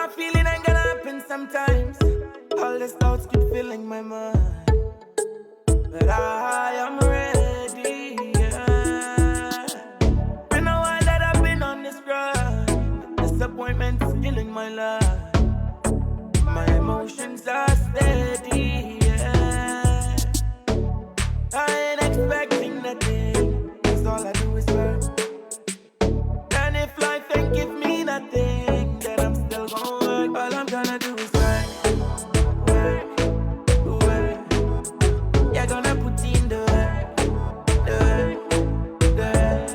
a feeling ain't gonna happen sometimes. All the thoughts keep filling my mind, but I am ready. Yeah. Been a while that I've been on this grind, but disappointment's killing my life. My emotions are steady. Yeah. I ain't expecting nothing, 'cause all I do is work. And if life ain't give me nothing, then I'm still gonna work. All I'm gonna do is work, work, work. You're gonna put in the work, the work, the work.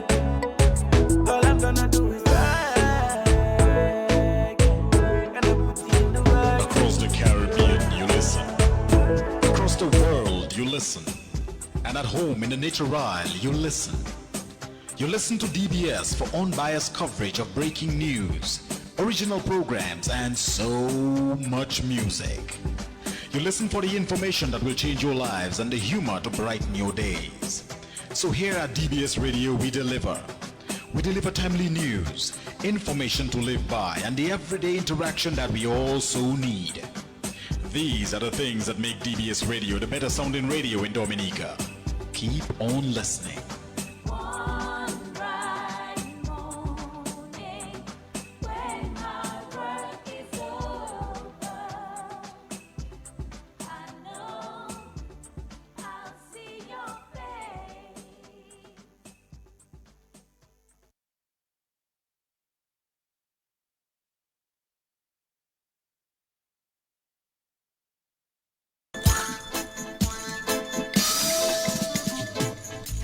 All I'm gonna do is work. Gonna put in the work. Across the Caribbean, you listen. Across the world, you listen. And at home in the nature isle, you listen. You listen to DBS for unbiased coverage of breaking news, original programs, and so much music. You listen for the information that will change your lives and the humor to brighten your days. So here at DBS Radio, we deliver. We deliver timely news, information to live by, and the everyday interaction that we all so need. These are the things that make DBS Radio the better sounding radio in Dominica. Keep on listening.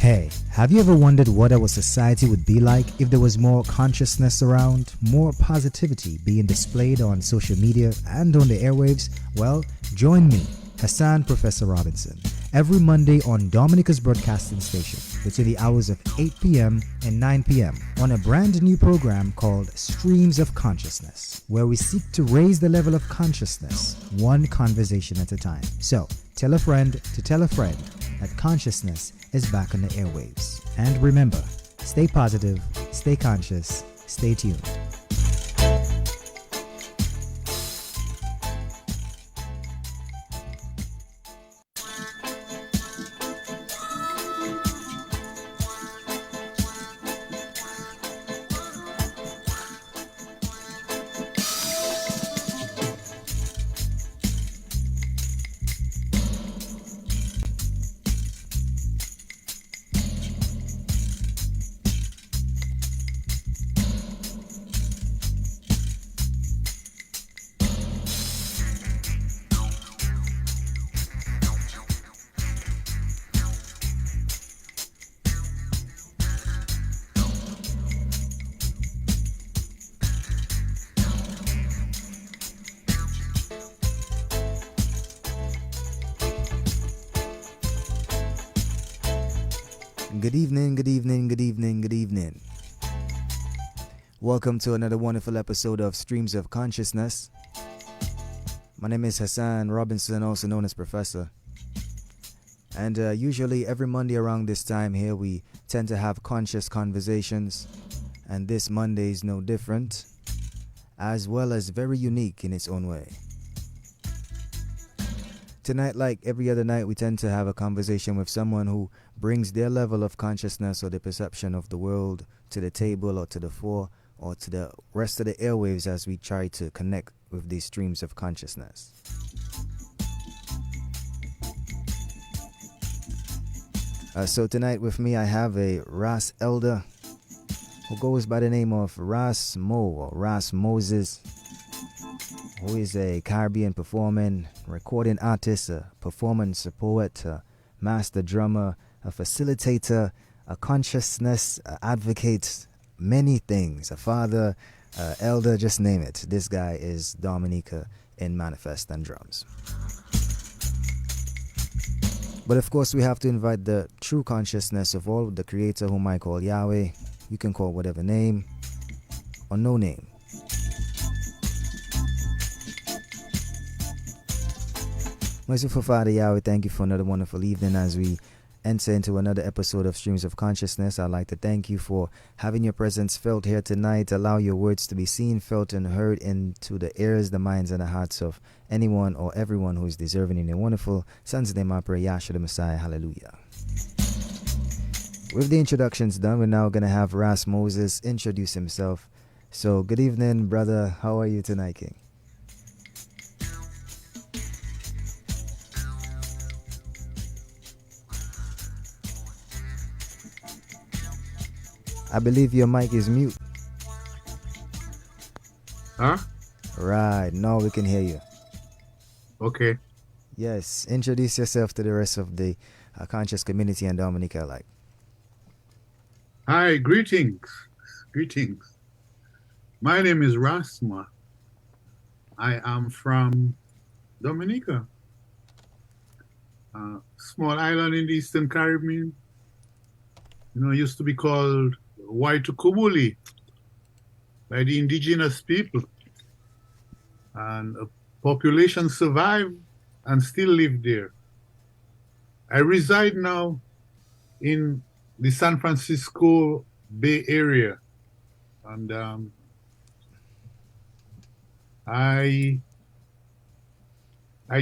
Hey, have you ever wondered what our society would be like if there was more consciousness around, more positivity being displayed on social media and on the airwaves? Well, join me, Hassan Professor Robinson, every Monday on Dominica's broadcasting station between the hours of 8 p.m. and 9 p.m. on a brand new program called Streams of Consciousness, where we seek to raise the level of consciousness one conversation at a time. So, tell a friend to tell a friend that consciousness is back on the airwaves. And remember, stay positive, stay conscious, stay tuned. Good evening, good evening, good evening, good evening. Welcome to another wonderful episode of Streams of Consciousness. My name is Hassan Robinson, also known as Professor. And usually every Monday around this time here, we tend to have conscious conversations. And this Monday is no different, as well as very unique in its own way. Tonight, like every other night, we tend to have a conversation with someone who brings their level of consciousness or the perception of the world to the table or to the fore or to the rest of the airwaves as we try to connect with these streams of consciousness. So tonight with me I have a Ras elder who goes by the name of Ras Mo or Ras Moses, who is a Caribbean performing, recording artist, a performance poet, a master drummer, a facilitator, a consciousness advocate, many things, a father, elder, just name it. This guy is Dominica in Manifest and Drums. But of course we have to invite the true consciousness of all, the creator whom I call Yahweh. You can call whatever name or no name. Merciful Father Yahweh, thank you for another wonderful evening as we enter into another episode of Streams of Consciousness. I'd like to thank you for having your presence felt here tonight. Allow your words to be seen, felt, and heard into the ears, the minds, and the hearts of anyone or everyone who is deserving in your wonderful Son's name. I pray, Yahshua the Messiah. Hallelujah. With the introductions done, we're now going to have Ras Moses introduce himself. So, good evening, brother. How are you tonight, King? I believe your mic is mute. Huh? Right, now we can hear you. Okay. Yes, introduce yourself to the rest of the conscious community and Dominica alike. Hi, greetings. Greetings. My name is Ras Mo. I am from Dominica, a small island in the Eastern Caribbean. Used to be called Waitukubuli by the indigenous people. And a population survived and still live there. I reside now in the San Francisco Bay Area. And I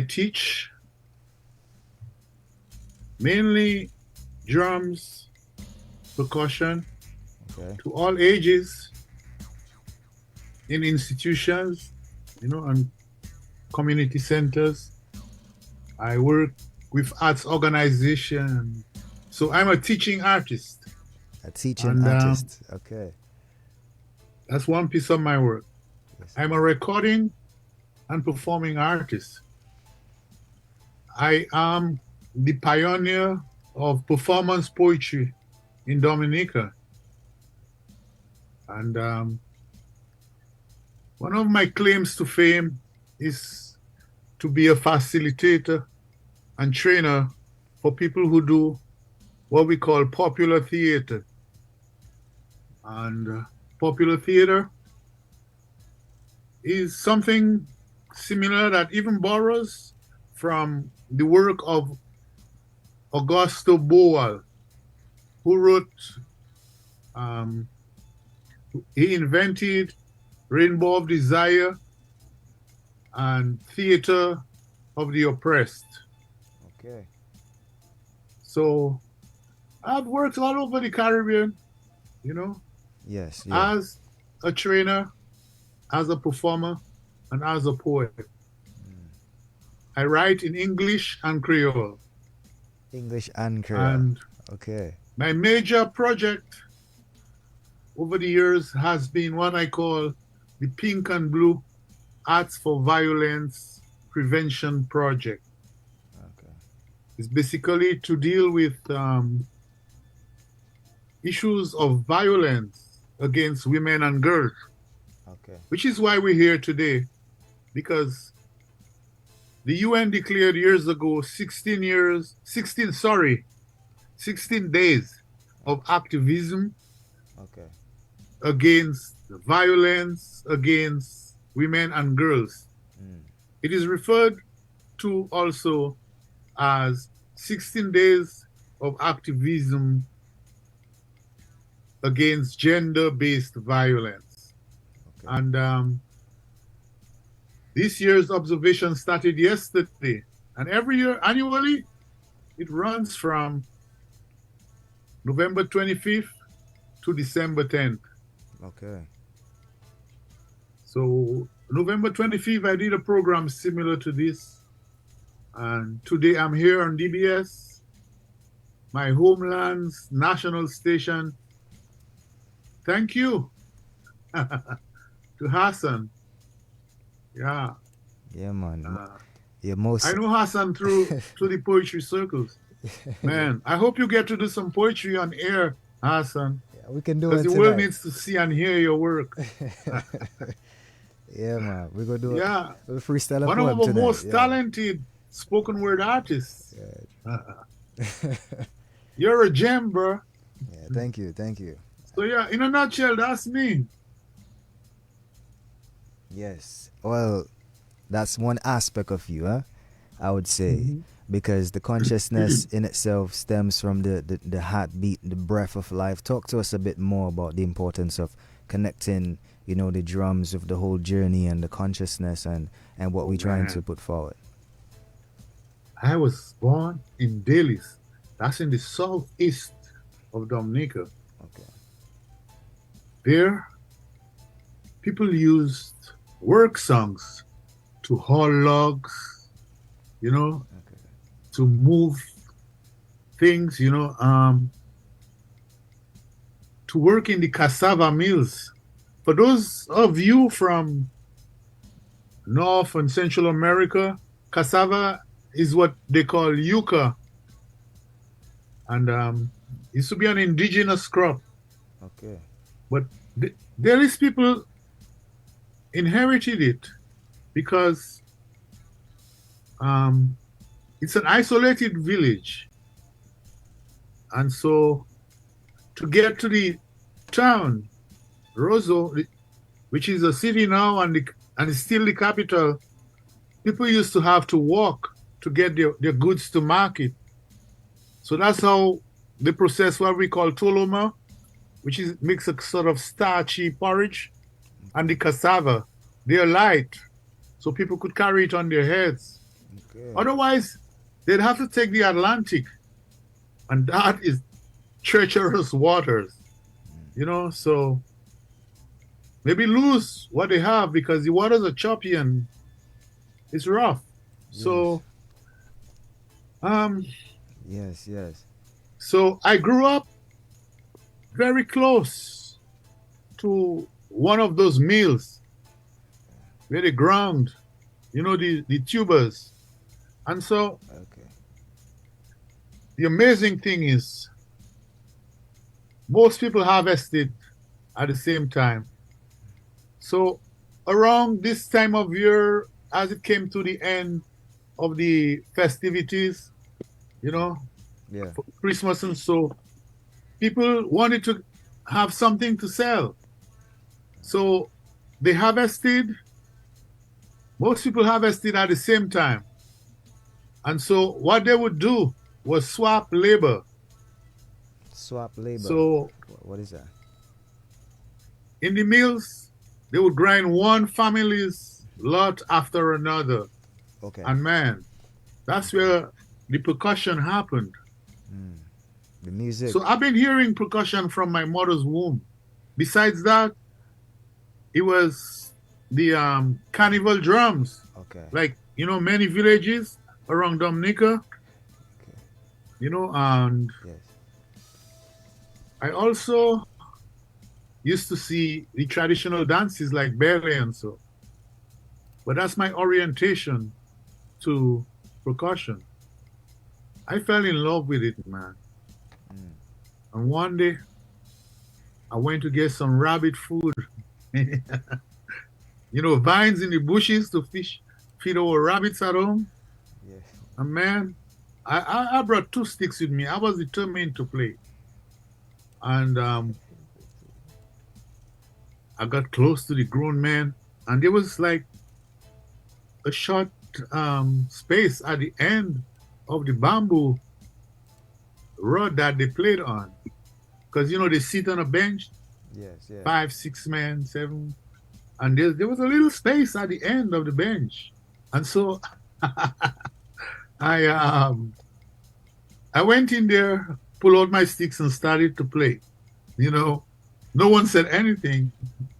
teach mainly drums, percussion, to all ages in institutions, and community centers. I work with arts organization. So I'm a teaching artist. A teaching artist, okay. That's one piece of my work. Yes. I'm a recording and performing artist. I am the pioneer of performance poetry in Dominica. And one of my claims to fame is to be a facilitator and trainer for people who do what we call popular theater. And popular theater is something similar that even borrows from the work of Augusto Boal, who wrote, he invented Rainbow of Desire and Theater of the Oppressed. Okay. So I've worked all over the Caribbean, Yes. Yeah. as a trainer, as a performer, and as a poet. I write in English and Creole. English and Creole. And okay. my major project over the years has been what I call the Pink and Blue Arts for Violence Prevention Project. Okay. It's basically to deal with issues of violence against women and girls. Okay. Which is why we're here today, because the UN declared years ago 16 days of activism against violence against women and girls. It is referred to also as 16 days of activism against gender-based violence. And this year's observation started yesterday. And every year, annually, it runs from November 25th to December 10th. Okay. So November 25th, I did a program similar to this. And today I'm here on DBS, my homeland's national station. Thank you to Hassan. Yeah. Yeah, man. I know Hassan through the poetry circles. Man, I hope you get to do some poetry on air, Hassan. Yeah, we can do it because the world needs to see and hear your work. Yeah, man. We're going to do yeah. a freestyle one of our most talented spoken word artists. Yeah. You're a gem, bro. Yeah, thank you. Thank you. So, yeah, in a nutshell, that's me. Yes. Well, that's one aspect of you, huh? I would say, because the consciousness in itself stems from the heartbeat, the breath of life. Talk to us a bit more about the importance of connecting, the drums of the whole journey and the consciousness and what Oh, we're trying to man. put forward. I was born in Dalis. That's in the southeast of Dominica. Okay. There, people used work songs to haul logs, Okay. to move things, to work in the cassava mills. For those of you from North and Central America, cassava is what they call yucca, and it used to be an indigenous crop. Okay. But there is people inherited it because it's an isolated village, and so to get to the town, Roseau, which is a city now and it's still the capital, people used to have to walk to get their goods to market. So that's how they process what we call toloma, which is makes a sort of starchy porridge, and the cassava. They're light, so people could carry it on their heads. Okay. Otherwise, they'd have to take the Atlantic, and that is treacherous waters, so maybe lose what they have because the waters are choppy and it's rough. So, Yes. so I grew up very close to one of those mills where they ground, the tubers. And so Okay. the amazing thing is most people harvested at the same time. So around this time of year, as it came to the end of the festivities, Yeah. for Christmas and so, people wanted to have something to sell. So they harvested, most people harvested at the same time. And so what they would do was swap labor. Swap labor. So What is that? in the mills, they would grind one family's lot after another. Okay. And man, that's where the percussion happened. The music. So I've been hearing percussion from my mother's womb. Besides that, it was the carnival drums. Okay. Like, many villages around Dominica, and Yes. I also used to see the traditional dances like ballet and so. But that's my orientation to percussion. I fell in love with it, man. And one day, I went to get some rabbit food. Vines in the bushes to feed our rabbits at home. Yes. And man, I brought 2 sticks with me. I was determined to play. And I got close to the grown man, and there was like a short space at the end of the bamboo rod that they played on. Because, they sit on a bench, Yes. 5, 6 men, 7, and there was a little space at the end of the bench. And so I went in there, pulled out my sticks and started to play. No one said anything.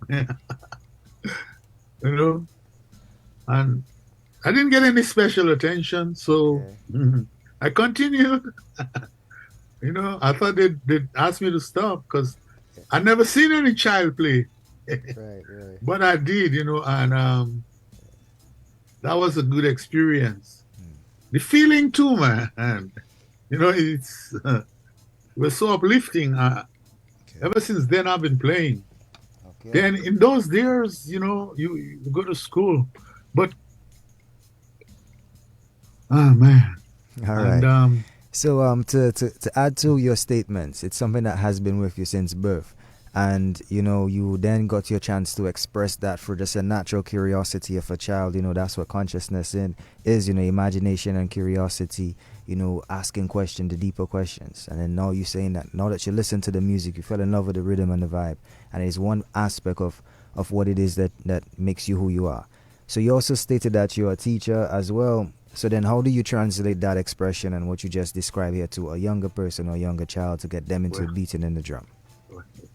And I didn't get any special attention, so I continued. I thought they'd ask me to stop because I'd never seen any child play. Right. But I did, and that was a good experience. The feeling too, man. And, it was so uplifting. Ever since then, I've been playing. Okay. Then in those days, you go to school, but man. All right. And So to add to your statements, it's something that has been with you since birth. and you then got your chance to express that for just a natural curiosity of a child. That's what consciousness is, imagination and curiosity, asking questions, the deeper questions. And then now you're saying that now that you listen to the music, you fell in love with the rhythm and the vibe, and it's one aspect of what it is that makes you who you are. So you also stated that you're a teacher as well. So then how do you translate that expression and what you just described here to a younger person or a younger child to get them into Well, beating in the drum?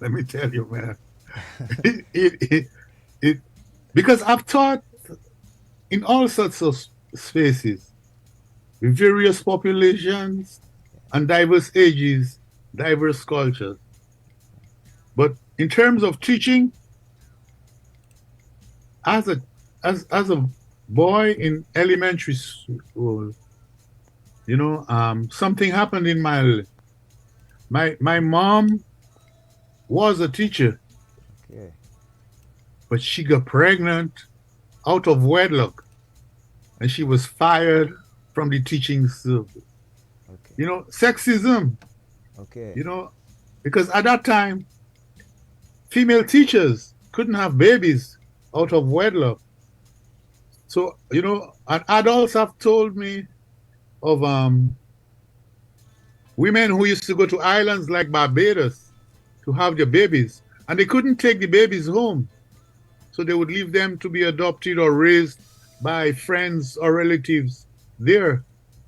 let me tell you, man. It because I've taught in all sorts of spaces, with various populations and diverse ages, diverse cultures. But in terms of teaching, as a boy in elementary school, something happened in my mom was a teacher, Okay. but she got pregnant out of wedlock, and she was fired from the teaching service. Okay. Sexism. Okay. Because at that time, female teachers couldn't have babies out of wedlock. So, and adults have told me of women who used to go to islands like Barbados to have their babies, and they couldn't take the babies home. So they would leave them to be adopted or raised by friends or relatives there.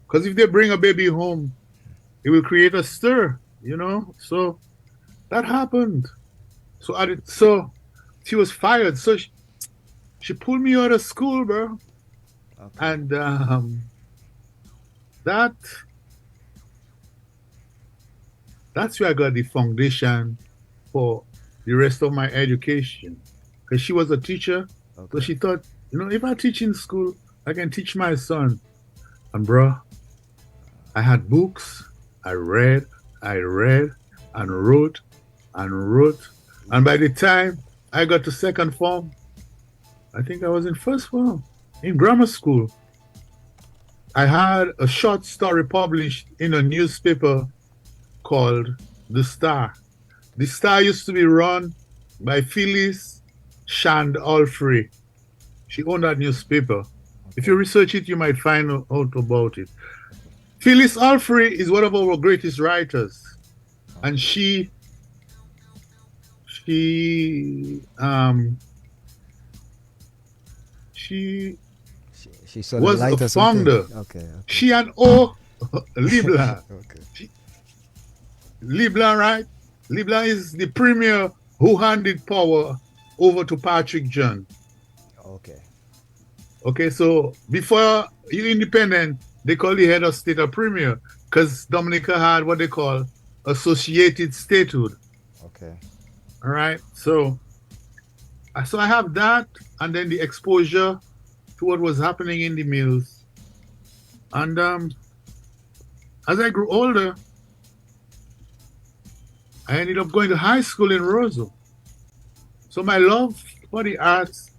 Because if they bring a baby home, it will create a stir, So that happened. So she was fired. So she pulled me out of school, bro. Okay. And that's where I got the foundation for the rest of my education. Because she was a teacher, so Okay. she thought, if I teach in school, I can teach my son. And bro, I had books, I read, and wrote, and wrote. And by the time I got to second form, I think I was in first form, in grammar school. I had a short story published in a newspaper called The Star. The Star used to be run by Phyllis Shand Alfrey. She owned that newspaper. Okay. If you research it, you might find out about it. Phyllis Alfrey is one of our greatest writers. Okay. And she was a founder. Okay. She and O. Leblanc. Okay. Leblanc, right? Leblanc is the premier who handed power over to Patrick John. Okay. Okay, so before you're independent, they call the head of state a premier because Dominica had what they call associated statehood. Okay. All right, so I have that, and then the exposure to what was happening in the mills. And as I grew older, I ended up going to high school in Roseville. So my love for the arts,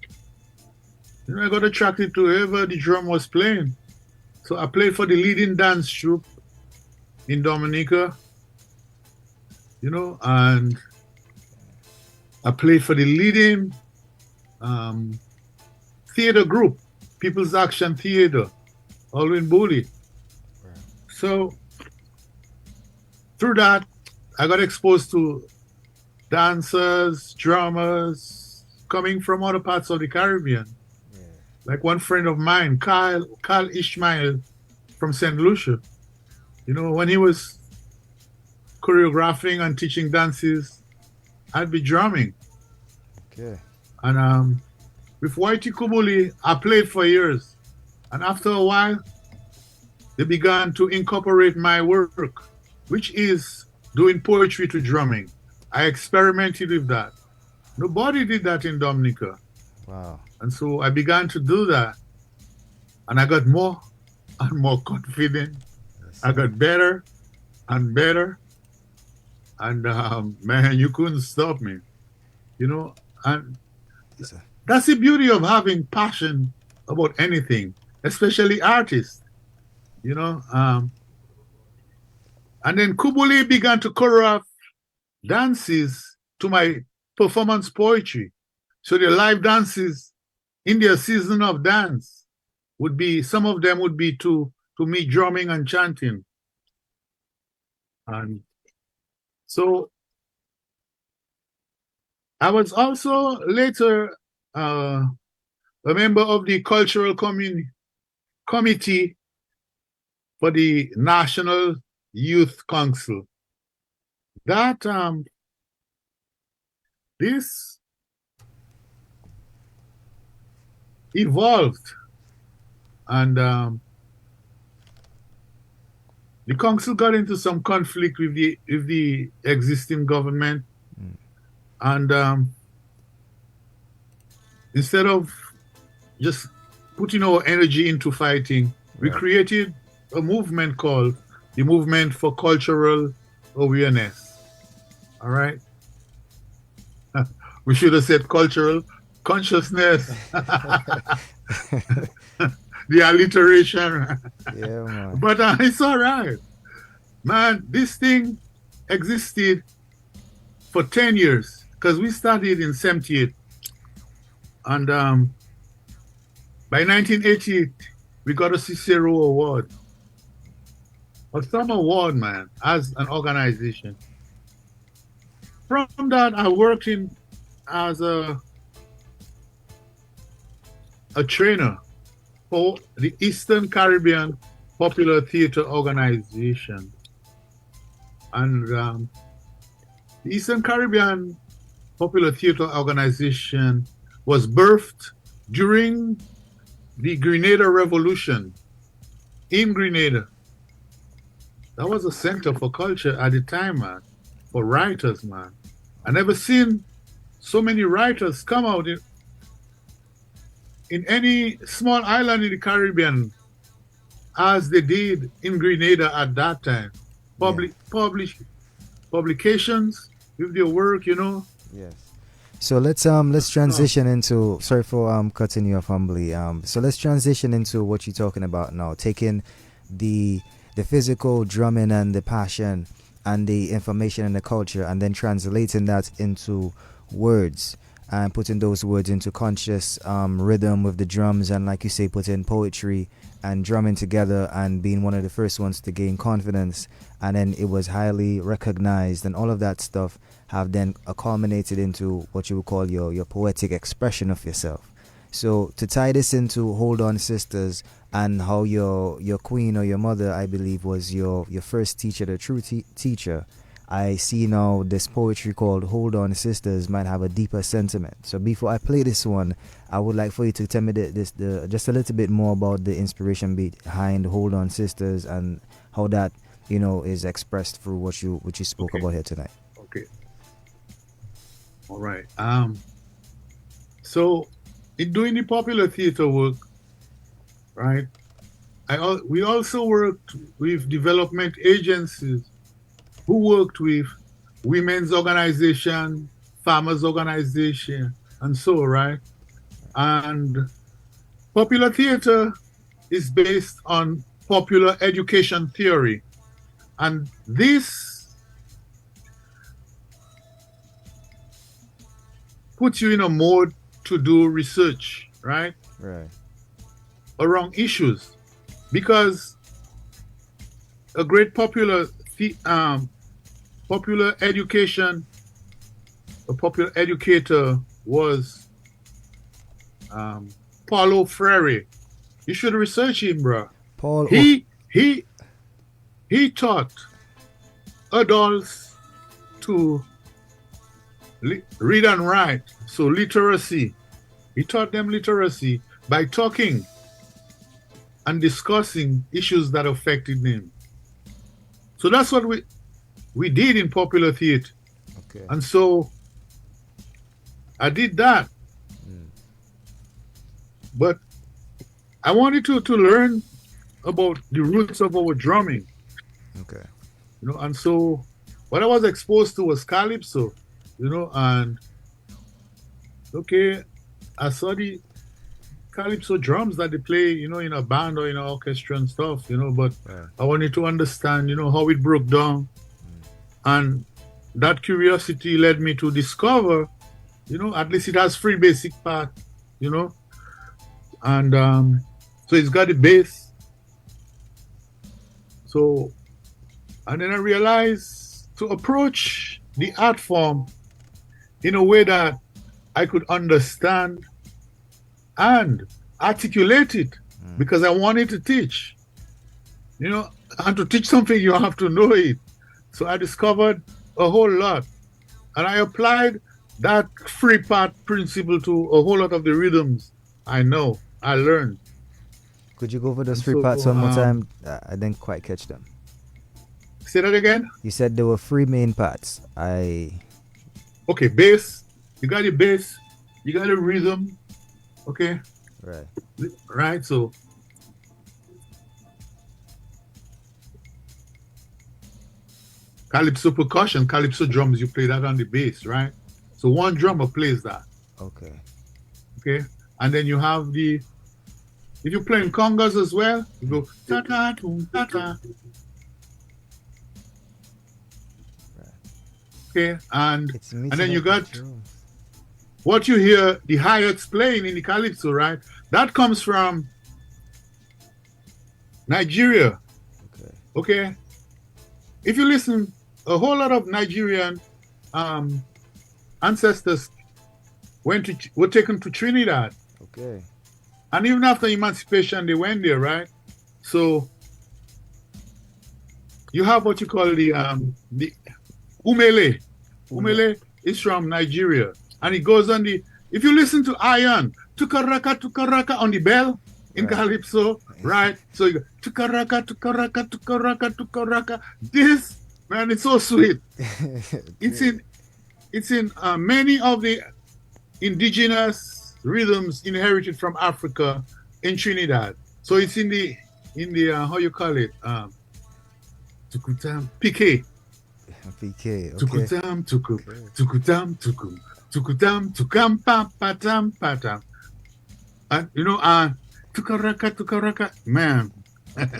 I got attracted to whoever the drum was playing. So I played for the leading dance troupe in Dominica, and I played for the leading theater group, People's Action Theater, all in Bully. Right. So through that, I got exposed to dancers, drummers coming from other parts of the Caribbean. Yeah. Like one friend of mine, Carl Ishmael from St. Lucia. When he was choreographing and teaching dances, I'd be drumming. Okay. And with Whitey Kubuli, I played for years. And after a while, they began to incorporate my work, which is doing poetry to drumming. I experimented with that. Nobody did that in Dominica. Wow. And so I began to do that. And I got more and more confident. Yes, I got better and better. And man, you couldn't stop me. And yes, that's the beauty of having passion about anything, especially artists. And then Kubuli began to choreograph dances to my performance poetry. So the live dances in their season of dance would be, some of them would be to me drumming and chanting. And so I was also later a member of the cultural committee for the National Youth Council. That this evolved, and the council got into some conflict with the existing government, and instead of just putting our energy into fighting, we created a movement called the Movement for Cultural Awareness. All right. We should have said cultural consciousness. The alliteration. Yeah, man. But it's all right. Man, this thing existed for 10 years because we started in 78. And by 1988, we got a Cicero Award. A some award, man, as an organization. From that, I worked as a trainer for the Eastern Caribbean Popular Theater Organization. And the Eastern Caribbean Popular Theater Organization was birthed during the Grenada Revolution in Grenada. That was a center for culture at the time, man, for writers, man. I never seen so many writers come out in any small island in the Caribbean as they did in Grenada at that time. Publications with their work, you know. Yes. So let's transition into, sorry for cutting you off humbly. So let's transition into what you're talking about now, taking the physical drumming and the passion and the information and the culture, and then translating that into words and putting those words into conscious rhythm with the drums, and like you say, putting poetry and drumming together and being one of the first ones to gain confidence, and then it was highly recognized, and all of that stuff have then culminated into what you would call your poetic expression of yourself. So to tie this into Hold On Sisters, and how your queen or your mother, I believe, was your first teacher, the true teacher, I see now this poetry called Hold On Sisters might have a deeper sentiment. So before I play this one, I would like for you to tell me just a little bit more about the inspiration behind Hold On Sisters and how that, you know, is expressed through what you spoke about here tonight. Okay. All right. So in doing the popular theater work, right, we also worked with development agencies who worked with women's organization, farmers organization, and so, right? And popular theater is based on popular education theory. And this puts you in a mode to do research, right? Right. Around issues. Because a great popular educator was Paulo Freire. You should research him, bro. He taught adults to read and write, so literacy. He taught them literacy by talking and discussing issues that affected them. So that's what we did in popular theater. Okay. And so I did that. But I wanted to learn about the roots of our drumming. Okay. You know, and so what I was exposed to was calypso, you know, and okay, I saw the calypso drums that they play, you know, in a band or in an orchestra and stuff, you know, but I wanted to understand, you know, how it broke down. And that curiosity led me to discover At least it has three basic parts, and so it's got the bass. So, and then I realized to approach the art form in a way that I could understand and articulate it because I wanted to teach. And to teach something, you have to know it. So I discovered a whole lot. And I applied that three part principle to a whole lot of the rhythms I learned. Could you go over those three parts one more time? I didn't quite catch them. Say that again? You said there were three main parts. Okay, bass. You got the bass. You got the rhythm. Okay? Right. Right, so calypso percussion, calypso drums, you play that on the bass, right? So one drummer plays that. Okay. Okay? And then you have if you're playing congas as well, you go ta-ta, toom, ta-ta. Okay, and then you got what you hear the hi-hats playing in the calypso, right? That comes from Nigeria. Okay. If you listen, a whole lot of Nigerian ancestors were taken to Trinidad. Okay. And even after emancipation, they went there, right? So you have what you call the umele. Umele is from Nigeria. And it goes on if you listen to iron, tukaraka on the bell in calypso, right? So you go, tukaraka. This, man, it's so sweet. It's in many of the indigenous rhythms inherited from Africa in Trinidad. So it's in the how you call it? Tukutam, PK. PK, okay. Tukutam, tukam, patam. And tukaraka, man. Okay.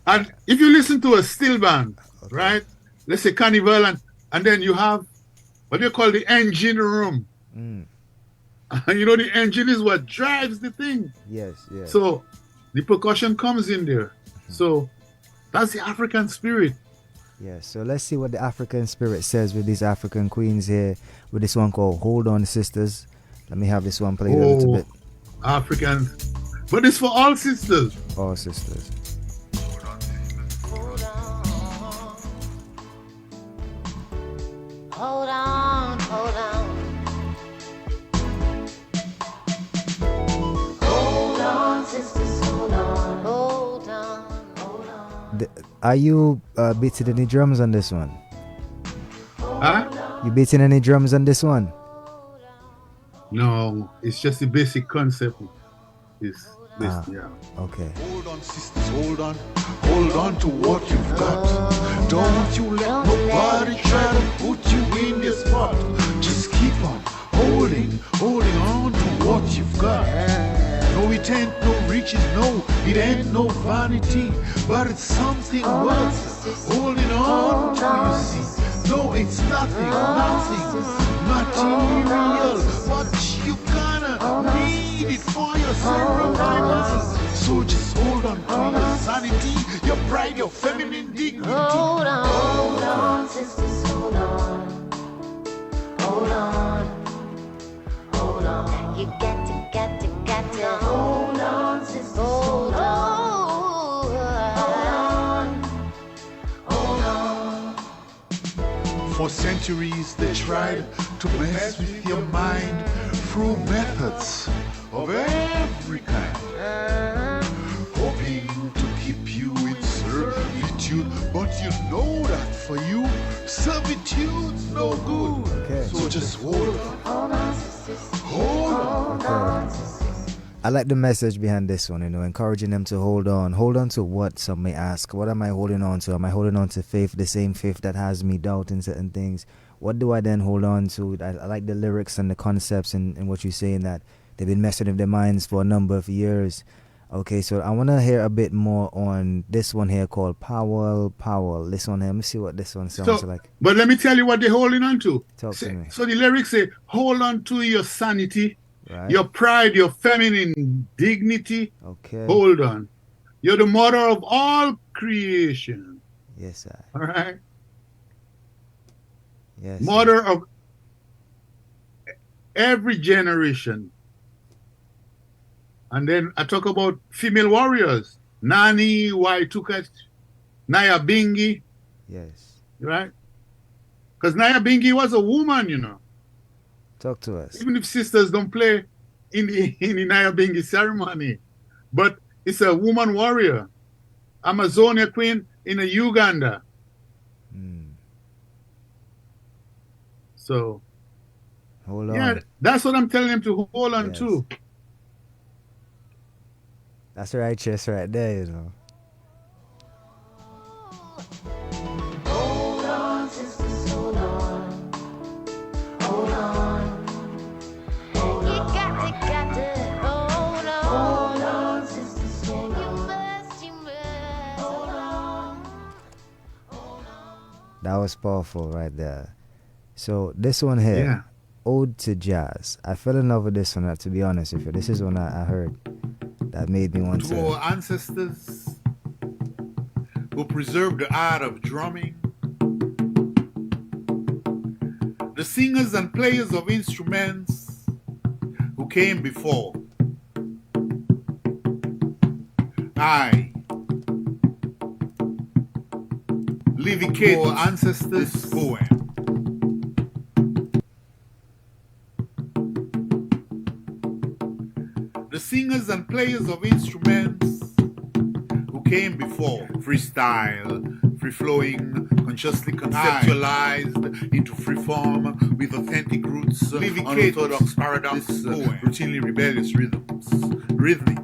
And if you listen to a steel band, right? Let's say Carnival, and then you have what they call the engine room. And the engine is what drives the thing. Yes. So the percussion comes in there. So that's the African spirit. Yeah, so let's see what the African spirit says with these African queens here with this one called Hold On Sisters. Let me have this one played a little bit. African. But it's for all sisters. All sisters. Hold on. Hold on, sisters, hold on. Are you beating any drums on this one? Huh? You beating any drums on this one? No, it's just the basic concept. Yeah. Okay. Hold on, sisters, hold on. Hold on to what you've got. Don't you let nobody try to put you in your spot. Just keep on holding on to what you've got. No, it ain't no riches, no, it ain't no vanity, but it's something worth holding on to, you see. No, it's nothing material, but you gonna need it for your survival. So just hold on to your sanity, your pride, your feminine dignity. Hold on, sisters, hold on. Hold on. You got to hold on, sisters, hold on. For centuries they tried to mess with your mind through methods of every kind, hoping to keep you in servitude, but you know that for you servitude's no good. Okay. So just hold on. Hold on. I like the message behind this one, encouraging them to hold on. Hold on to what, some may ask. What am I holding on to? Am I holding on to faith, the same faith that has me doubting certain things? What do I then hold on to? I like the lyrics and the concepts and what you're saying, that they've been messing with their minds for a number of years. Okay, so I want to hear a bit more on this one here called Powell. Powell. This one here. Let me see what this one sounds So, like. but let me tell you what they're holding on to. Talk to me. So the lyrics say, hold on to your sanity, Right? your pride, your feminine dignity. Okay. Hold on. You're the mother of all creation. Yes, sir. All right? Yes. Mother of every generation. And then I talk about female warriors. Nani Waitukat, Naya Bingi, Yes. right? Because Naya Bingi was a woman, you know. Talk to us. Even if sisters don't play in the Naya Bingi ceremony, but it's a woman warrior. Amazonia queen in Uganda. So, Hold on. yeah, that's what I'm telling them to hold on Yes. to. That's the right chest right there, you know. Hold on, sister, so long. Hold on. You got to hold on. Hold on, sister, so long. You must. Hold on. That was powerful right there. So this one here, Yeah. Ode to Jazz. I fell in love with this one, to be honest with you. This is one I heard that made me want To our to. ancestors who preserved the art of drumming, the singers and players of instruments who came before. I livicate our ancestors' this poem. The singers and players of instruments who came before. Freestyle, free-flowing, consciously conceptualized into free form with authentic roots, unorthodox paradox, routinely rebellious rhythms, rhythmic,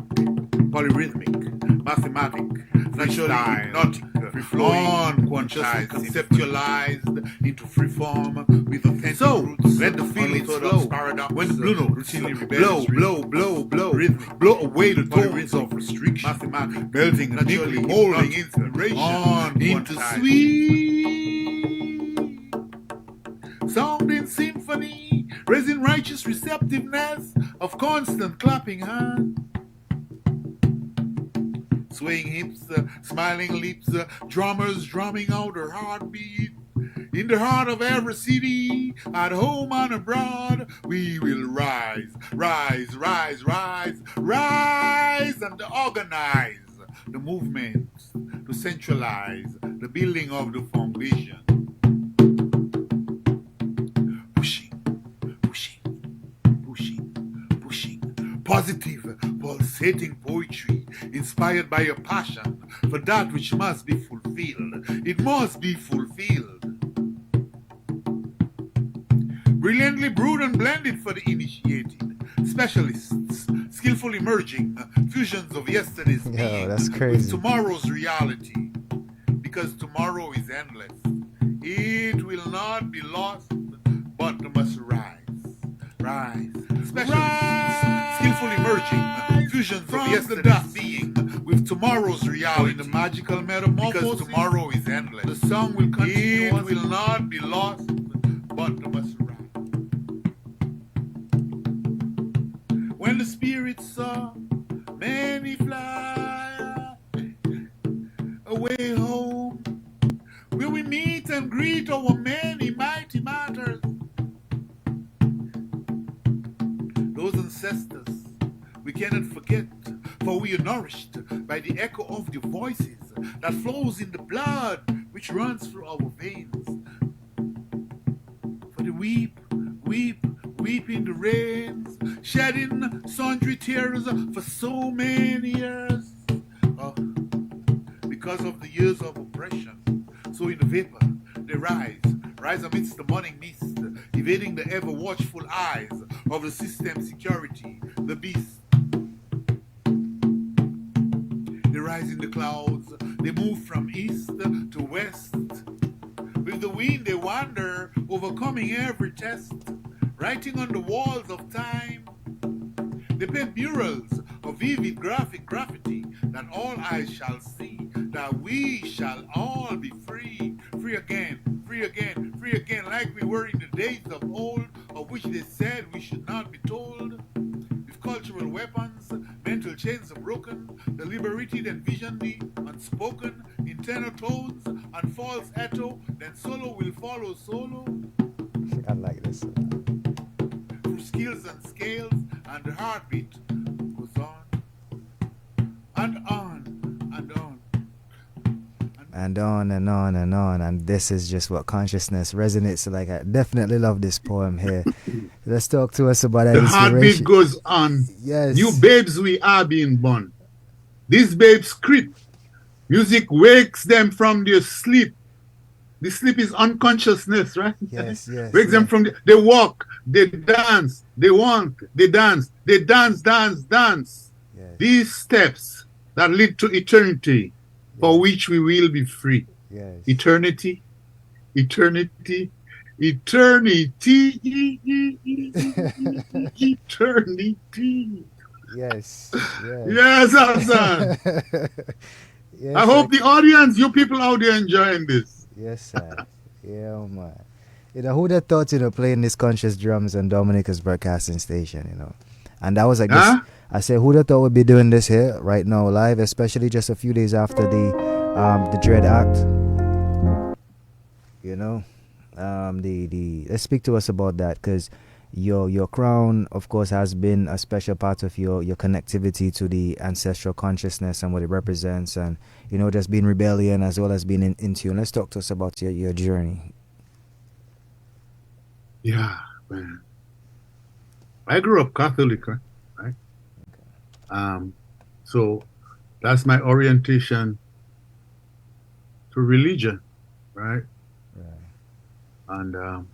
polyrhythmic, mathematic, naturally hypnotic, free-flowing, consciously conceptualized into free form with authentic roots. Let the feelings flow. Paradox, when blue notes routinely rebellious, blow, rhythmic, blow away the tones of restriction, mathematic, melting, naturally molding inspiration into sweet sounding symphony, raising righteous receptiveness of constant clapping hands. Swaying hips, smiling lips, drummers drumming out their heartbeat. In the heart of every city, at home and abroad, we will rise, rise, rise, rise, rise, and organize the movements to centralize the building of the foundation. Pushing, pushing, pushing, pushing. Positive, pulsating poetry inspired by a passion for that which must be fulfilled. It must be fulfilled. Brilliantly brewed and blended for the initiated. Specialists, skillfully merging fusions of yesterday's being that's with crazy. tomorrow's reality. Because tomorrow is endless. It will not be lost, but must rise. Rise. Specialists, skillfully merging fusions of yesterday's being with tomorrow's reality. In the magical metamorphosis, because tomorrow is endless. The song will continue. It will not be lost, but must rise. When the spirits saw many fly away home, will we meet and greet our many mighty matters? Those ancestors we cannot forget, for we are nourished by the echo of their voices that flows in the blood which runs through our veins. For the weep, weeping the rains, shedding sundry tears for so many years. Because of the years of oppression, so in the vapor they rise amidst the morning mist, evading the ever watchful eyes of the system security, the beast. They rise in the clouds, they move from east to west. With the wind they wander, overcoming every test, writing on the walls of time. They paint murals a vivid graphic graffiti that all eyes shall see, that we shall all be free, free again, free again, free again, like we were in the days of old, of which they said we should not be told. If cultural weapons, mental chains are broken, the liberated envision me unspoken, in tenor tones and false echo, then solo will follow solo. I like this. Through skills and scales, and the heartbeat goes on and on and on. And on and on and on, and this is just what consciousness resonates like. I definitely love this poem here. Let's talk to us about that The heartbeat inspiration. goes on. Yes. New babes we are being born. These babes creep. Music wakes them from their sleep. The sleep is unconsciousness, right? Yes, yes. Wakes them from they walk, they dance, they walk, they dance, dance. Yes. These steps that lead to eternity, for which we will be free. Yes. Eternity. Eternity. Yes. Yes, Hassan. Yes, I hope the audience, you people out there enjoying this. Yes, sir. Yeah, man. Who'd have thought, playing these conscious drums on Dominica's broadcasting station, And that was, I guess, Huh? I said, who'd have thought we'd be doing this here right now live, especially just a few days after the Dread Act. Let's speak to us about that, because your crown, of course, has been a special part of your connectivity to the ancestral consciousness and what it represents, and just being rebellion as well as being in tune. Let's talk to us about your journey. Yeah, man. I grew up Catholic, right? So that's my orientation to religion, right? And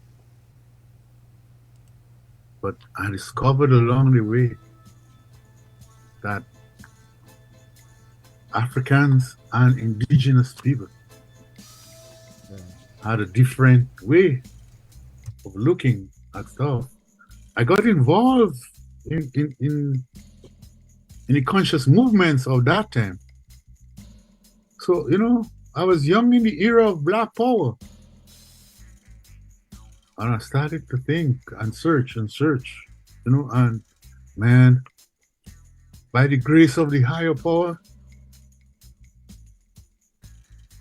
but I discovered along the way that Africans and indigenous people had a different way of looking at stuff. I got involved in the conscious movements of that time. So, I was young in the era of Black Power. And I started to think and search, and man, by the grace of the higher power,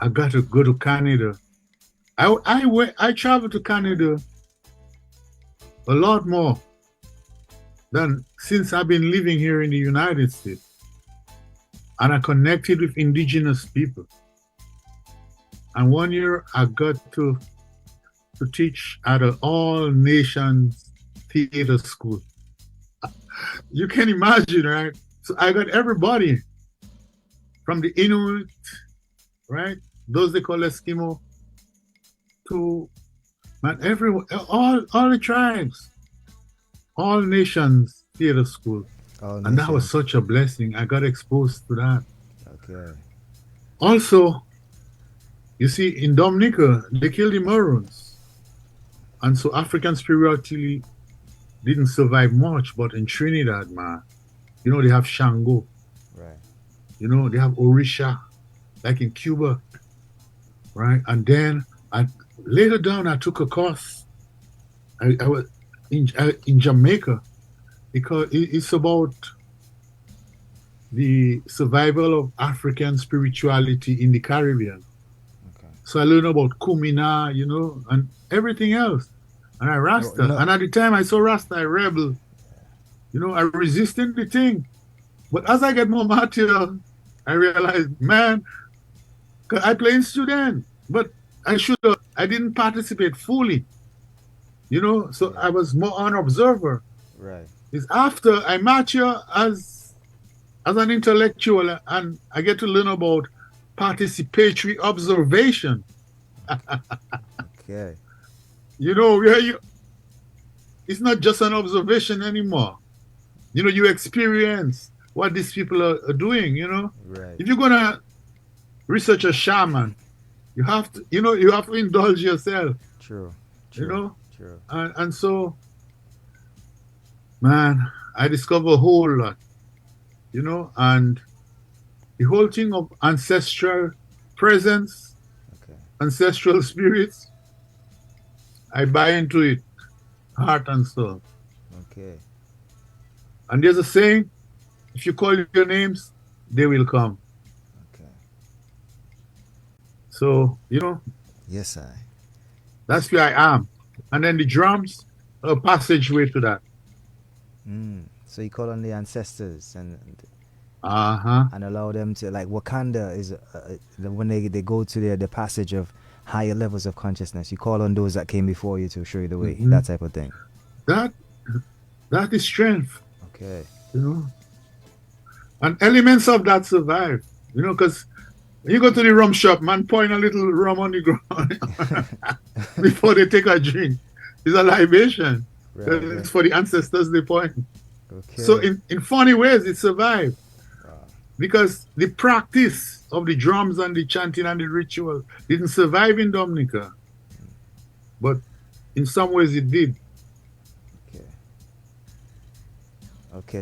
I got to go to Canada. I traveled to Canada a lot more than since I've been living here in the United States. And I connected with indigenous people. And one year I got to teach at an all nations theater school. You can imagine, right? So I got everybody from the Inuit, right? Those they call Eskimo, to everyone, all the tribes, all nations theater school. And that was such a blessing. I got exposed to that. Okay. Also, you see, in Dominica, they killed the Maroons. And so African spirituality didn't survive much, but in Trinidad, man, they have Shango. Right. They have Orisha, like in Cuba, right? And then later down, I took a course. I was in Jamaica, because it's about the survival of African spirituality in the Caribbean. Okay. So I learned about Kumina, and everything else. And I Rasta. No. And at the time I saw Rasta, I rebel. I resisted the thing. But as I get more material, I realized, man, I play instrument, but I didn't participate fully. So I was more an observer. Right. It's after I mature as an intellectual and I get to learn about participatory observation. Okay. It's not just an observation anymore. You experience what these people are doing, Right. If you're gonna research a shaman, you have to indulge yourself. True. True. True. And so, man, I discovered a whole lot. and the whole thing of ancestral presence, Okay. ancestral spirits, I buy into it, heart and soul. Okay. And there's a saying, if you call your names, they will come. Okay. So, Yes, I. that's where I am. And then the drums, a passageway to that. So you call on the ancestors Uh-huh. and allow them to, like, Wakanda is when they go to the passage of higher levels of consciousness. You call on those that came before you to show you the way. Mhm. That type of thing. That that is strength, Okay. you know. And elements of that survive, because you go to the rum shop, man, pouring a little rum on the ground before they take a drink. It's a libation. Right. It's for the ancestors they point. Okay. So in funny ways, it survived. Because the practice of the drums and the chanting and the ritual didn't survive in Dominica. But in some ways it did. Okay,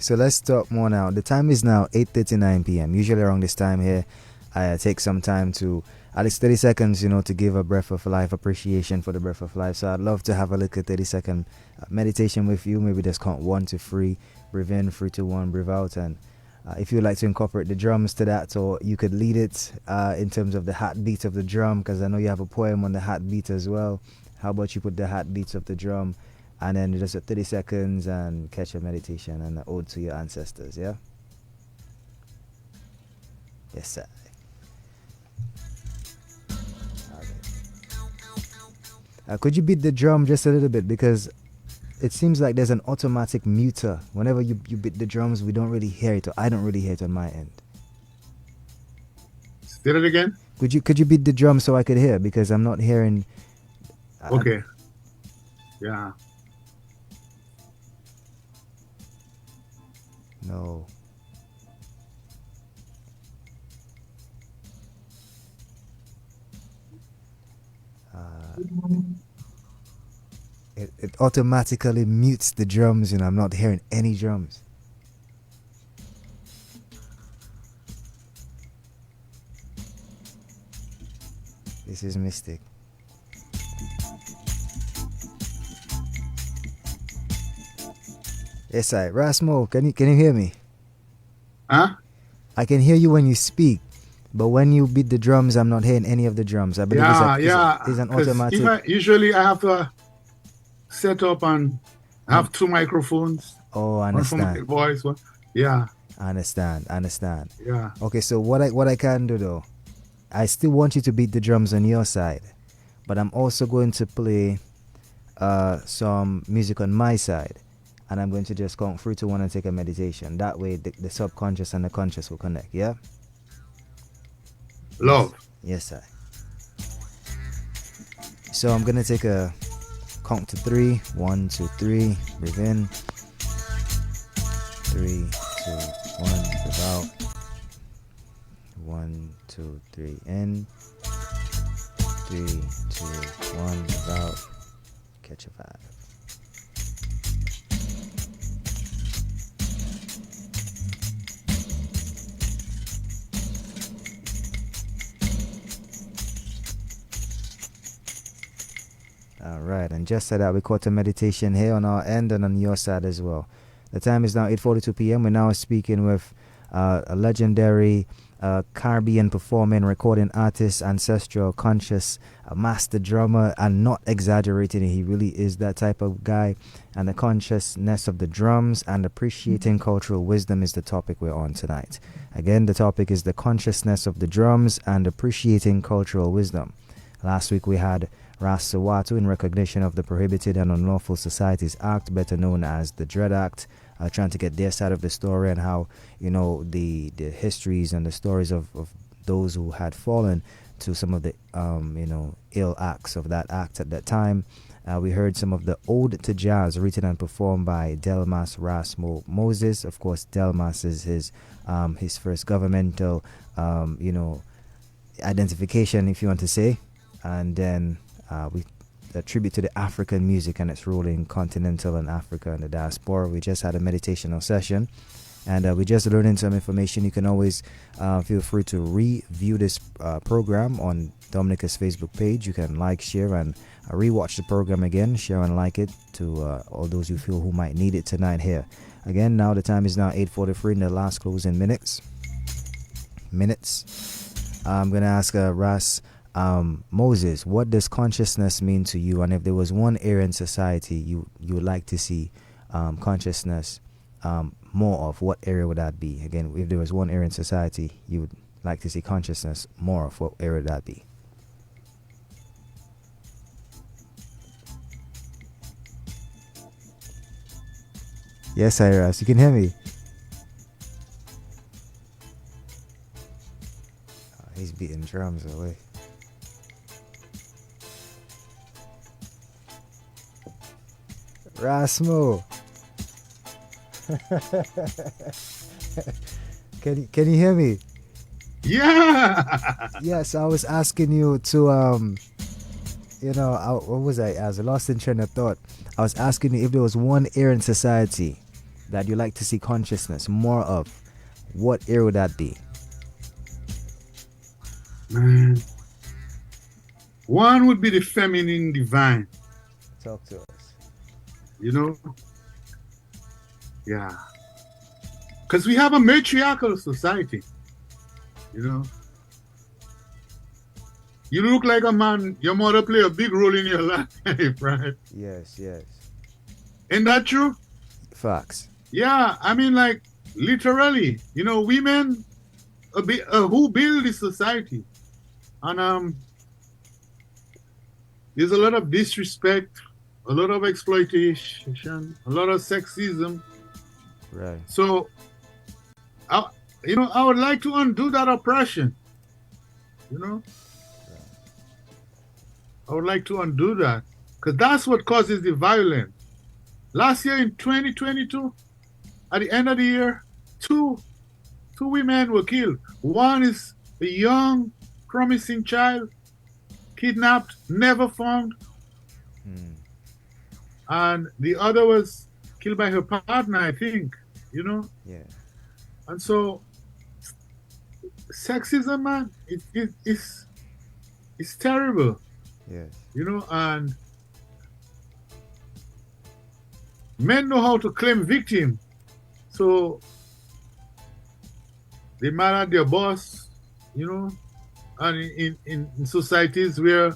so let's talk more now. The time is now 8:39 p.m. Usually around this time here, I take some time to at least 30 seconds, to give a breath of life appreciation for the breath of life. So I'd love to have a little 30-second meditation with you. Maybe just count 1 to 3, breathe in, 3 to 1, breathe out, and if you'd like to incorporate the drums to that, or you could lead it in terms of the heartbeat of the drum, because I know you have a poem on the heartbeat as well. How about you put the heartbeats of the drum, and then just 30 seconds and catch a meditation and an ode to your ancestors, yeah? Yes, sir. Could you beat the drum just a little bit, because it seems like there's an automatic muter. Whenever you beat the drums, we don't really hear it, or I don't really hear it on my end. Say that again? Could you beat the drum so I could hear, because I'm not hearing. Okay. Yeah. No. It automatically mutes the drums, I'm not hearing any drums. This is mystic. Yes, Ras Mo, can you hear me? Huh? I can hear you when you speak, but when you beat the drums, I'm not hearing any of the drums. I believe it's an 'Cause automatic. usually I have to set up and have 2 microphones. Oh, I One for my understand. voice. One. Yeah. I understand. Yeah. Okay, so what I can do though, I still want you to beat the drums on your side, but I'm also going to play some music on my side, and I'm going to just count 3 to 1 and take a meditation. That way the subconscious and the conscious will connect, yeah? Love. Yes, sir. So I'm gonna take a count to 3. 1, 2, 3. Breathe in. 3, 2, 1. Breathe out. 1, 2, 3. In. 3, 2, 1. Breathe out. Catch a vibe. Alright, and just so that we caught a meditation here on our end and on your side as well. The time is now 8:42 p.m. We're now speaking with a legendary Caribbean performing recording artist, ancestral conscious, a master drummer, and not exaggerating it, he really is that type of guy. And the consciousness of the drums and appreciating cultural wisdom is the topic we're on tonight. Again, the topic is the consciousness of the drums and appreciating cultural wisdom. Last week we had Ras Sawatu in recognition of the Prohibited and Unlawful Societies Act, better known as the Dread Act, trying to get their side of the story and how, the histories and the stories of those who had fallen to some of the, ill acts of that act at that time. We heard some of the Ode to Jazz written and performed by Delmas Ras Mo Moses. Of course, Delmas is his first governmental, identification, if you want to say. And then we attribute to the African music and its role in continental and Africa and the diaspora. We just had a meditational session, and we're just learning some information. You can always feel free to review this program on Dominica's Facebook page. You can like, share, and rewatch the program again. Share and like it to all those you feel who might need it tonight here. Again, now the time is now 8:43 in the last closing minutes. I'm gonna ask Ras Moses, what does consciousness mean to you? And if there was one area in society you would like to see consciousness more of, what area would that be? Again, if there was one area in society you would like to see consciousness more of, what area would that be? Yes, Ras, you can hear me. He's beating drums away. Ras Mo. Can you hear me? Yeah. Yes, I was asking you to what was I was lost in train of thought. I was asking you if there was one area in society that you like to see consciousness more of, what area would that be? Man. One would be the feminine divine. Talk to us. You know? Yeah. Because we have a matriarchal society. You know? You look like a man, your mother play a big role in your life, right? Yes. Ain't that true? Facts. Yeah, I mean, like, literally, you know, women who build this society. And there's a lot of disrespect, a lot of exploitation, a lot of sexism. Right. So, I would like to undo that oppression. You know? I would like to undo that. Because that's what causes the violence. Last year in 2022, at the end of the year, two women were killed. One is a young, promising child, kidnapped, never found. And the other was killed by her partner, I think. You know? Yeah. And so, sexism, man, it's terrible. Yes. You know, and men know how to claim victim. So they mad at their boss, you know, and in societies where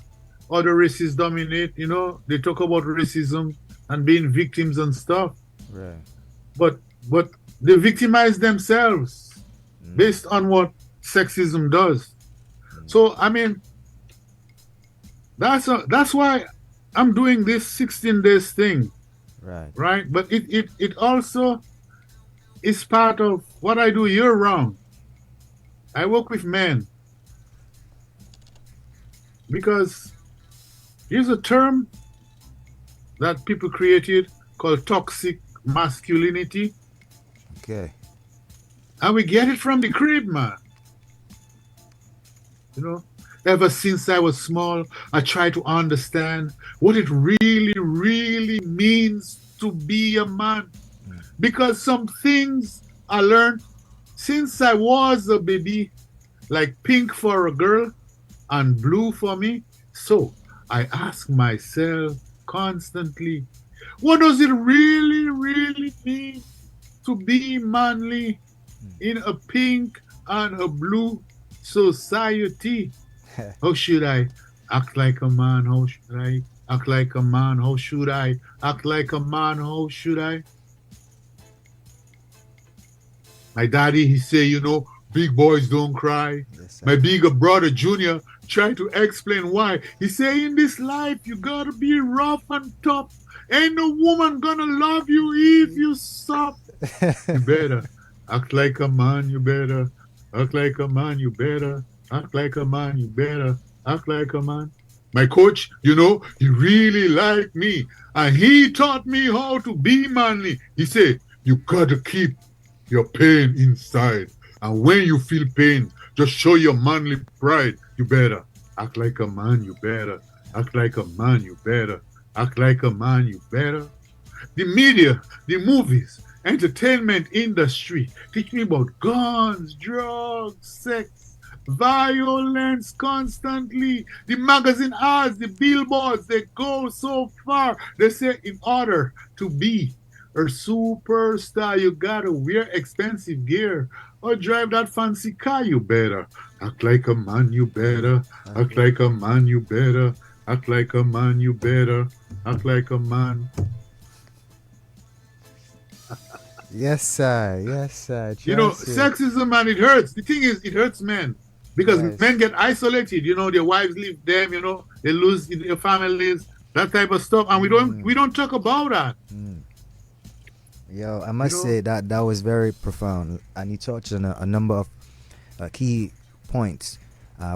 other races dominate, you know, they talk about racism and being victims and stuff. Right. But they victimize themselves based on what sexism does. So I mean, that's why I'm doing this 16 days thing. Right. But it also is part of what I do year round. I work with men. Because here's a term that people created called toxic masculinity. Okay. And we get it from the crib, man. You know, ever since I was small, I try to understand what it really, really means to be a man. Because some things I learned since I was a baby, like pink for a girl and blue for me. So I ask myself constantly, what does it really, really mean to be manly in a pink and a blue society? How should I act like a man? How should I act like a man? How should I act like a man? How should I? My daddy, he say, you know, big boys don't cry. Yes, my bigger brother, Junior, try to explain why. He say, in this life, you gotta be rough and tough. Ain't no woman gonna love you if you soft. You better act like a man, you better act like a man, you better act like a man, you better act like a man. My coach, you know, he really liked me. And he taught me how to be manly. He said, you gotta keep your pain inside. And when you feel pain, just show your manly pride. You better act like a man, you better act like a man, you better act like a man, you better. The media, the movies, entertainment industry. Teach me about guns, drugs, sex, violence constantly. The magazine ads, the billboards, they go so far. They say in order to be a superstar, you gotta wear expensive gear or drive that fancy car. You better act like a man, you better act like a man, you better act like a man, you better act like a man. Yes, sir. Yes, sir. You know, Trust you. sexism, and it hurts. The thing is, it hurts men because Yes. men get isolated. You know, their wives leave them. You know, they lose their families, that type of stuff, and we don't talk about that. Yo, I must know? say that that was very profound, and you touched on a number of key points,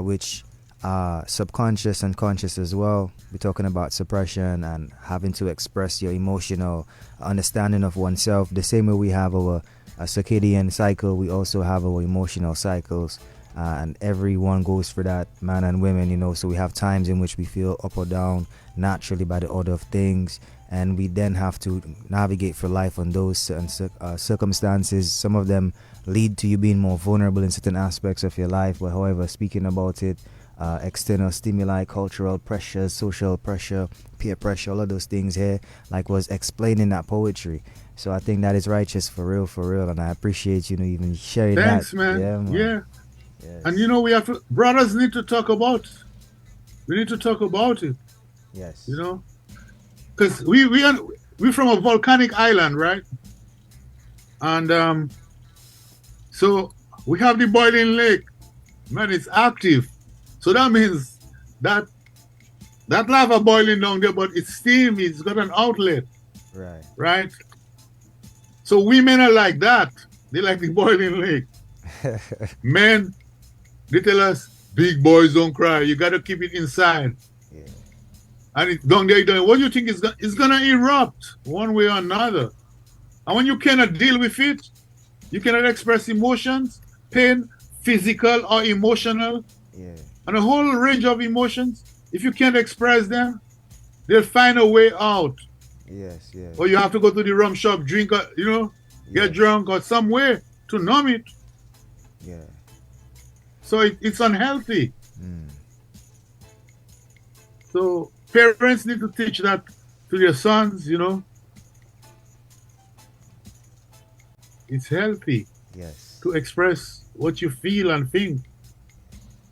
which are subconscious and conscious as well. We're talking about suppression and having to express your emotional understanding of oneself. The same way we have our circadian cycle, we also have our emotional cycles, and everyone goes for that, man and women, you know. So we have times in which we feel up or down naturally by the order of things, and we then have to navigate for life on those certain circumstances. Some of them lead to you being more vulnerable in certain aspects of your life, but however, speaking about it, external stimuli, cultural pressure, social pressure, peer pressure, all of those things here, like was explained in that poetry. So I think that is righteous for real, and I appreciate you know even sharing Thanks, that. man. Yeah, man. Yeah. Yes. And you know, we have to, brothers need to talk about. We need to talk about it. Yes. You know, because we're from a volcanic island, right? And so we have the boiling lake, man. It's active, so that means that lava boiling down there, but it's steam. It's got an outlet, Right. right? So women are like that. They like the boiling lake. Men, they tell us, big boys don't cry. You got to keep it inside. Yeah. And it's down there. What do you think is going to erupt one way or another? And when you cannot deal with it, you cannot express emotions, pain, physical or emotional, Yeah. and a whole range of emotions. If you can't express them, they'll find a way out. Yes. Yeah. Or you have to go to the rum shop, drink, you know, get drunk or some way to numb it. Yeah. So it's unhealthy. Mm. So parents need to teach that to their sons, you know. It's healthy Yes. to express what you feel and think.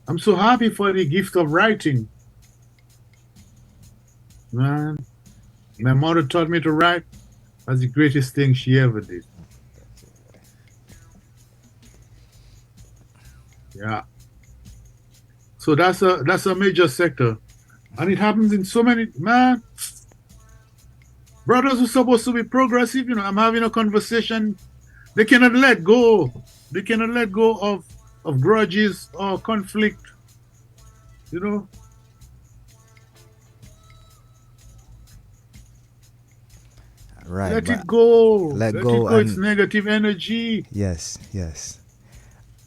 I'm so happy for the gift of writing. Man, my mother taught me to write. That's the greatest thing she ever did. Yeah. So that's a major sector. And it happens in so many, man. Brothers who are supposed to be progressive, you know, I'm having a conversation. They cannot let go. They cannot let go of grudges or conflict. You know? Right. Let but- it go. let Let go it go. It's and- negative energy. Yes, yes.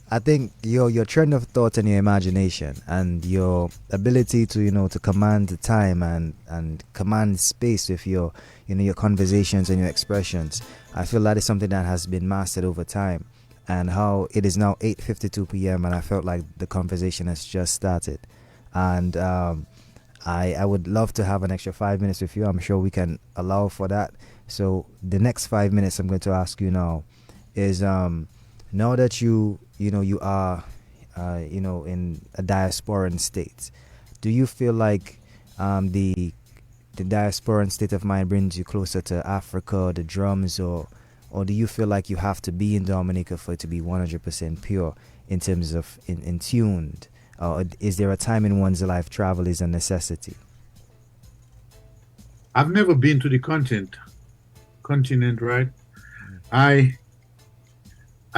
I think your trend of thought and your imagination and your ability to to command the time and command space with your your conversations and your expressions. I feel that is something that has been mastered over time, and how it is now 8:52 p.m. and I felt like the conversation has just started, and I would love to have an extra 5 minutes with you. I'm sure we can allow for that. So the next 5 minutes I'm going to ask you now is now that you are in a diasporan state, do you feel like the diasporan state of mind brings you closer to Africa, the drums, or do you feel like you have to be in Dominica for it to be 100% pure in terms of in tuned? Or is there a time in one's life travel is a necessity? I've never been to the continent, right? I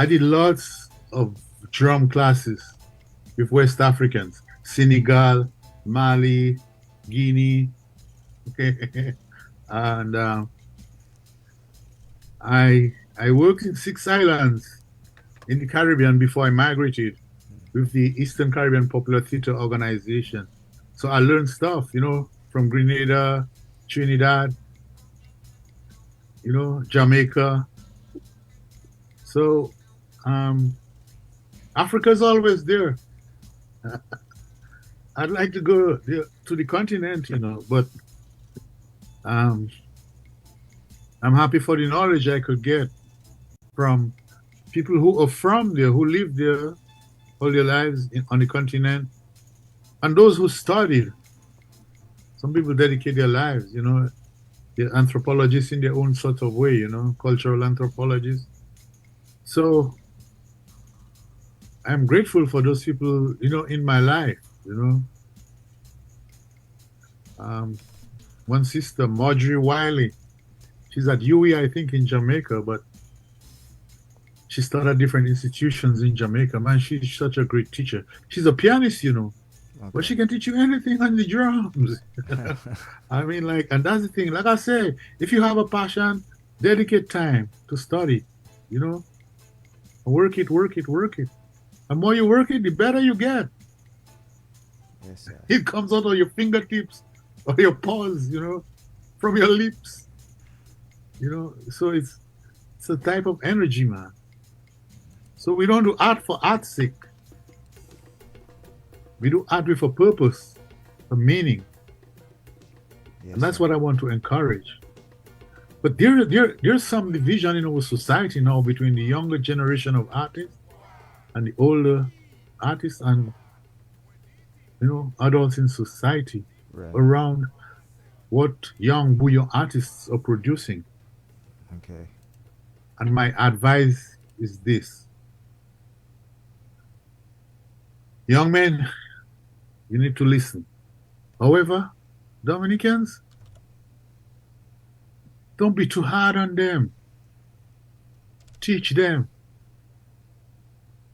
did lots of drum classes with West Africans, Senegal, Mali, Guinea, okay, and I worked in 6 islands in the Caribbean before I migrated with the Eastern Caribbean Popular Theater Organization. So I learned stuff, from Grenada, Trinidad, Jamaica, So Africa's always there. I'd like to go to the continent, but um, I'm happy for the knowledge I could get from people who are from there, who live there all their lives on the continent, and those who studied. Some people dedicate their lives, they're anthropologists in their own sort of way, cultural anthropologists. So I'm grateful for those people, in my life, One sister, Marjorie Wiley, she's at UE, I think, in Jamaica, but she started different institutions in Jamaica. Man, she's such a great teacher. She's a pianist, Okay. but she can teach you anything on the drums. I mean, and that's the thing. Like I say, if you have a passion, dedicate time to study, work it, work it, work it. The more you work it, the better you get. Yes, sir. It comes out of your fingertips or your paws, from your lips. So it's a type of energy, man. So we don't do art for art's sake. We do art with a purpose, a meaning. Yes, And that's sir. what I want to encourage. But there's some division in our society now between the younger generation of artists and the older artists and, adults in society Right. around what young bouillon artists are producing. Okay. And my advice is this. Young men, you need to listen. However, Dominicans, don't be too hard on them. Teach them.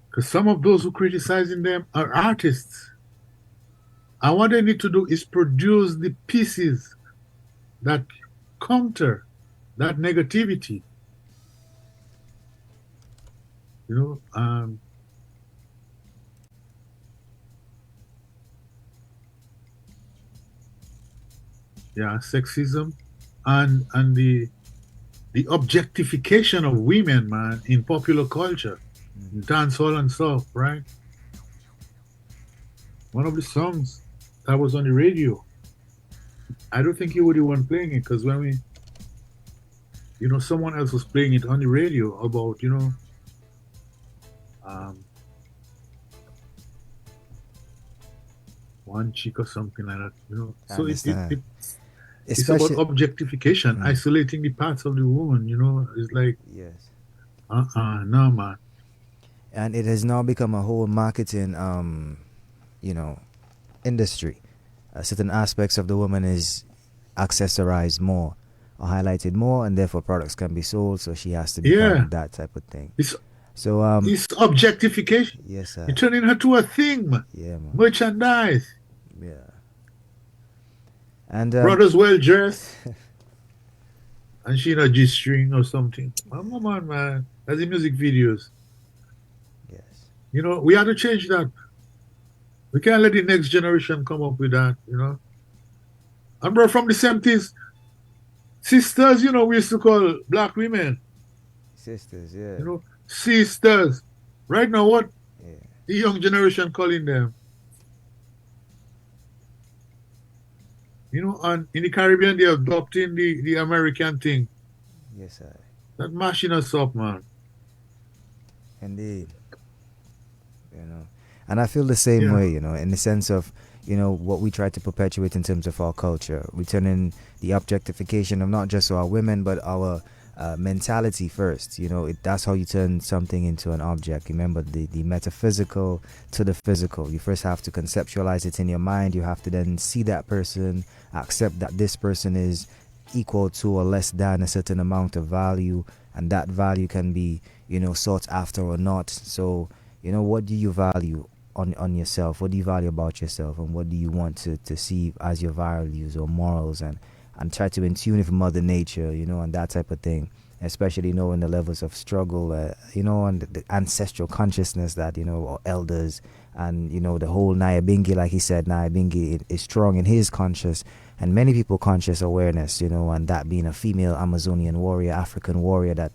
Because some of those who criticizing them are artists. And what they need to do is produce the pieces that counter that negativity. Sexism and the objectification of women, man, in popular culture, in dancehall and stuff, right? One of the songs that was on the radio, I don't think you were the one playing it, because when we, someone else was playing it on the radio about, one chick or something like that, I So understand. it's about Especially, objectification, isolating the parts of the woman, It's like, yes. no, man. And it has now become a whole marketing, industry. Certain aspects of the woman is accessorized more or highlighted more, and therefore products can be sold. So she has to become Yeah. that type of thing. It's So It's objectification. yes, sir. You're turning her to a thing, man. Yeah, man. Merchandise. Yeah. And Brothers well dressed. And she in a G string or something. Come on, man. That's the music videos. yes. We have to change that. We can't let the next generation come up with that, And bro, from the 70s, sisters, we used to call black women, Sisters, yeah. sisters. Right now, what Yeah. the young generation calling them? And in the Caribbean, they're adopting the American thing. Yes, sir. That mashing us up, man. Indeed. And I feel the same Yeah. way, in the sense of, what we try to perpetuate in terms of our culture, returning the objectification of not just our women, but our mentality first. That's how you turn something into an object. Remember the metaphysical to the physical. You first have to conceptualize it in your mind. You have to then see that person, accept that this person is equal to or less than a certain amount of value, and that value can be, sought after or not. So, what do you value on yourself? What do you value about yourself, and what do you want to see as your values or morals, and try to in tune with Mother Nature, and that type of thing, especially knowing the levels of struggle, and the ancestral consciousness that, or elders, and, the whole Nyabingi, like he said, Nyabingi is strong in his conscious, and many people conscious awareness, and that being a female Amazonian warrior, African warrior that,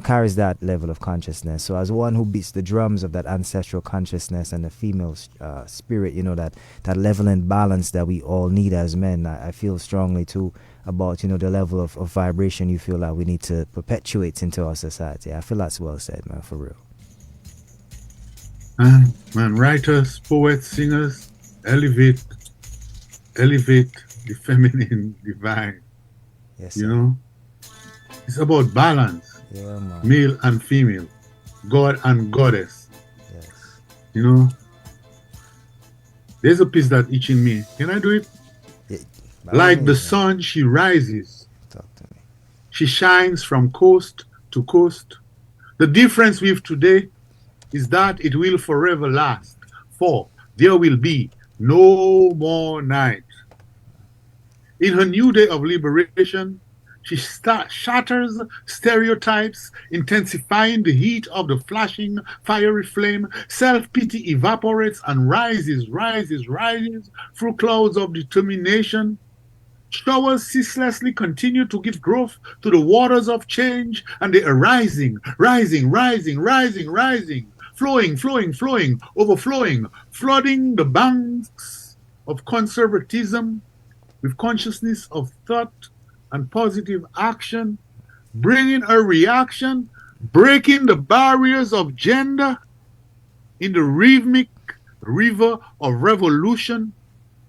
carries that level of consciousness. So as one who beats the drums of that ancestral consciousness and the female spirit, that level and balance that we all need as men, I feel strongly too about the level of vibration you feel like we need to perpetuate into our society. I feel that's well said, man, for real. Man, writers, poets, singers, elevate the feminine divine. Yes, You sir. know, it's about balance, Yeah, man. male and female, God and goddess. Yes. You know, there's a piece that itching me. Can I do it? Yeah, by all Like the means, man. sun, she rises. Talk to me. She shines from coast to coast. The difference with today is that it will forever last. For there will be no more night. In her new day of liberation, she shatters stereotypes, intensifying the heat of the flashing fiery flame. Self-pity evaporates and rises through clouds of determination. Showers ceaselessly continue to give growth to the waters of change, and they are rising, flowing, overflowing, flooding the banks of conservatism with consciousness of thought and positive action, bringing a reaction, breaking the barriers of gender in the rhythmic river of revolution.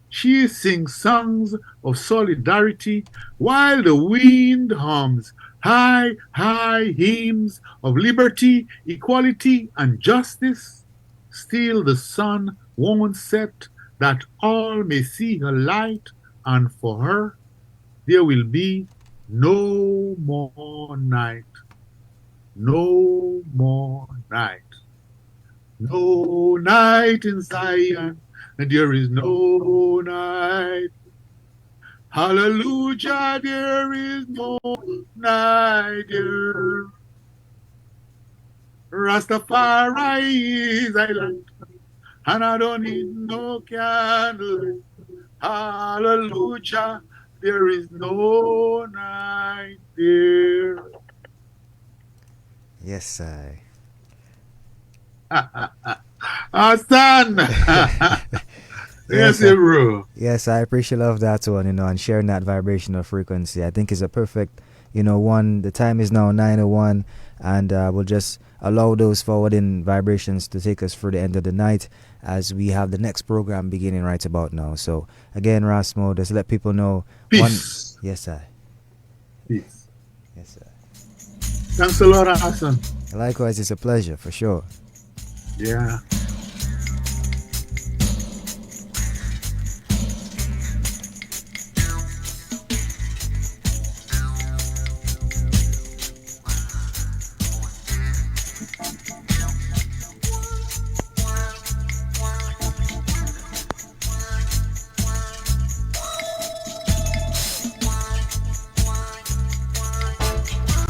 She sings songs of solidarity while the wind hums high hymns of liberty, equality, and justice. Still the sun won't set that all may see her light, and for her there will be no more night. No more night. No night in Zion, and there is no night. Hallelujah, there is no night there. Rastafari is I light, and I don't need no candle. Hallelujah, there is no night there. Yes, I. Astan! Yes, bro. Yes, I appreciate love that one, and sharing that vibrational frequency. I think is a perfect, one. The time is now 9:01, and we'll just allow those forwarding vibrations to take us through the end of the night as we have the next program beginning right about now. So again, Ras Mo, just let people know. Peace. Yes, I. Peace. Yes, I. Thanks a lot, Hassan. Likewise, it's a pleasure for sure. Yeah.